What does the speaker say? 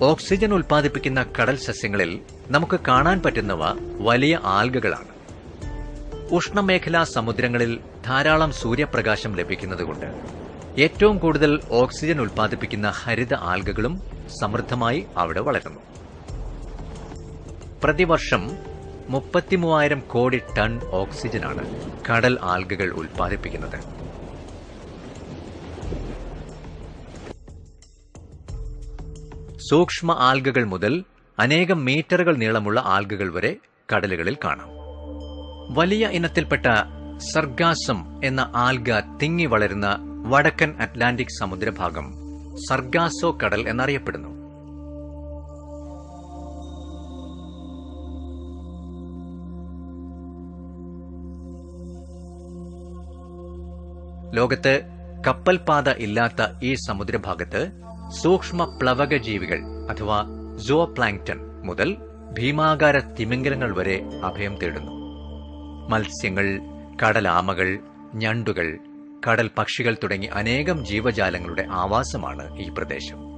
Oxygen ഉൽപ്പാദിപ്പിക്കുന്ന കടൽ സസ്യങ്ങളിൽ നമുക്ക് കാണാൻ പറ്റുന്നവ വലിയ ആൽഗകളാണ്. ഉഷ്ണമേഖലാ സമുദ്രങ്ങളിൽ ധാരാളം സൂര്യപ്രകാശം ലഭിക്കുന്നതുകൊണ്ട് ഏറ്റവും കൂടുതൽ ഓക്സിജൻ ഉൽപ്പാദിപ്പിക്കുന്ന ഹരിത ആൽഗകളും സമൃദ്ധമായി അവിടെ വളരുന്നു. പ്രതിവർഷം 33,000 കോടി ടൺ ഓക്സിജനാണ് കടൽ ആൽഗകൾ ഉൽപ്പാദിപ്പിക്കുന്നത്. സൂക്ഷ്മ ആൽഗകൾ മുതൽ അനേകം മീറ്ററുകൾ നീളമുള്ള ആൽഗകൾ വരെ കടലുകളിൽ കാണാം. വലിയ ഇനത്തിൽപ്പെട്ട സർഗാസം എന്ന ആൽഗ തിങ്ങി വളരുന്ന വടക്കൻ അറ്റ്ലാന്റിക് സമുദ്രഭാഗം സർഗാസോ കടൽ എന്നറിയപ്പെടുന്നു. ലോകത്ത് കപ്പൽപാത ഇല്ലാത്ത ഈ സമുദ്രഭാഗത്ത് സൂക്ഷ്മ പ്ലവക ജീവികൾ അഥവാ സൂപ്ലാങ്ക്ടൺ മുതൽ ഭീമാകാര തിമിംഗലങ്ങൾ വരെ അഭയം തേടുന്നു. മത്സ്യങ്ങൾ, കടലാമകൾ, ഞണ്ടുകൾ, കടൽ പക്ഷികൾ തുടങ്ങി അനേകം ജീവജാലങ്ങളുടെ ആവാസമാണ് ഈ പ്രദേശം.